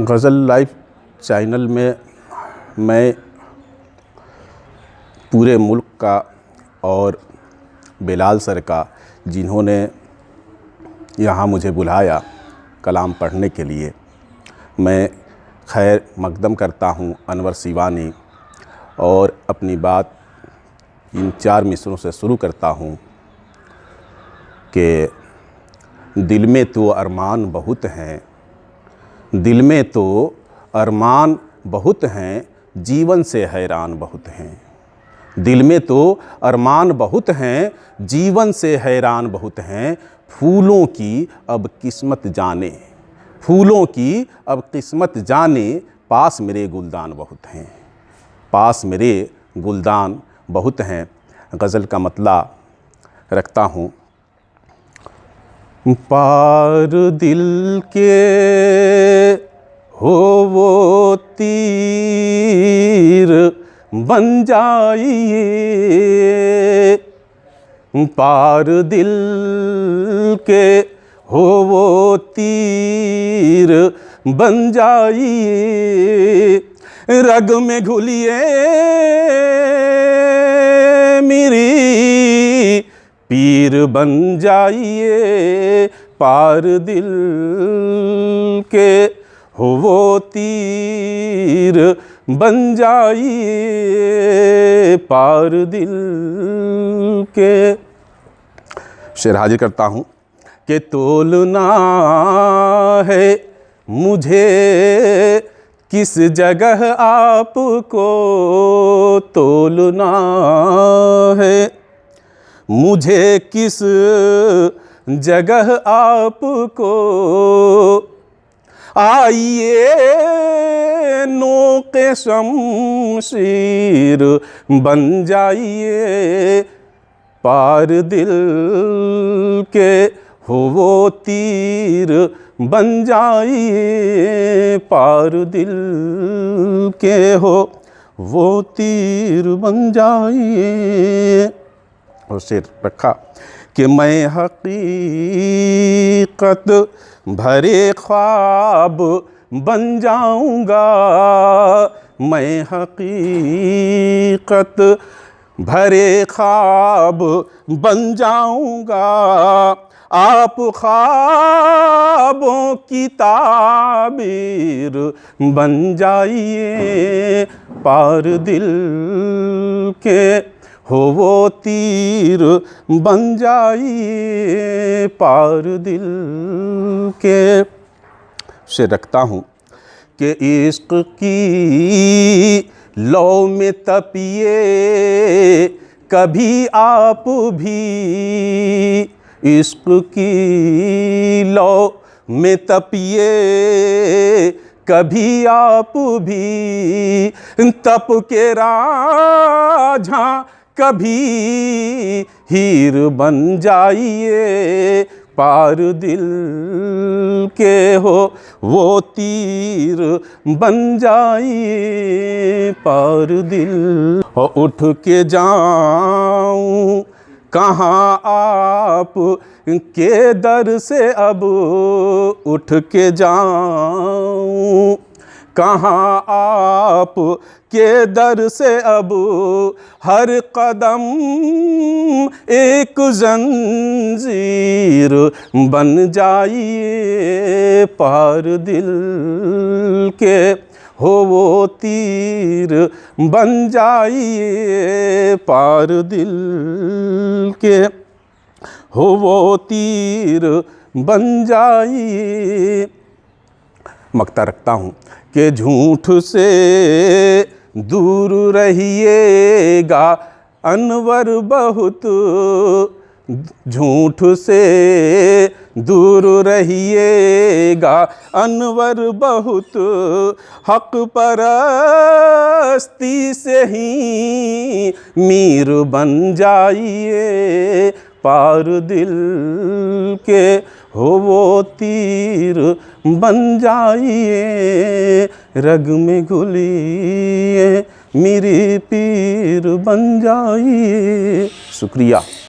गज़ल live channel में मैं पूरे मुल्क का और बिलाल सर का, जिन्होंने यहाँ मुझे बुलाया कलाम पढ़ने के लिए, मैं खैर मकदम करता हूँ अनवर सिवानी और अपनी बात इन 4 मिसरों से शुरू करता हूँ कि दिल में तो अरमान बहुत हैं, दिल में तो अरमान बहुत हैं, जीवन से हैरान बहुत हैं। दिल में तो अरमान बहुत हैं, जीवन से हैरान बहुत हैं। फूलों की अब किस्मत जाने, फूलों की अब किस्मत जाने, पास मेरे गुलदान बहुत हैं, पास मेरे गुलदान बहुत हैं। गज़ल का मतला रखता हूँ। पार दिल के हो वो तीर बन जाइए, पार दिल के हो वो तीर बन जाइए, रग में घुलिए मेरी पीर बन जाइए, पार दिल के हो वो तीर बन जाइए, पार दिल के। शेर हाजिर करता हूँ कि तोलना है मुझे किस जगह आपको, तोलना है मुझे किस जगह आपको, आइए नोके शमशीर बन जाइए, पार दिल के हो वो तीर बन जाइए, पार दिल के हो वो तीर बन जाइए। और शेर रखा कि मैं हकीकत भरे ख्वाब बन जाऊंगा, मैं हकीकत भरे ख्वाब बन जाऊंगा, आप ख्वाबों की ताबीर बन जाइए, पार दिल के हो वो तीर बन जाइए, पार दिल के। से रखता हूँ कि इश्क की लौ में तपिए कभी आप भी, इश्क की लौ में तपिए कभी आप भी, तप के राझा कभी हीर बन जाइए, पार दिल के हो वो तीर बन जाइए, पार दिल। और उठ के जाऊं कहाँ आप के दर से, अब उठ के जाऊं कहाँ आप के दर से, अब हर कदम एक जंजीर बन जाइए, पार दिल के हो वो तीर बन जाइए, पार दिल के हो वो तीर बन जाइए। मक्ता रखता हूँ कि झूठ से दूर रहिएगा अनवर बहुत, झूठ से दूर रहिएगा अनवर बहुत, हक परस्ती से ही मीर बन जाइए, पार दिल के हो वो तीर बन जाइए, रग में घुलिए मेरी पीर बन जाइए। शुक्रिया।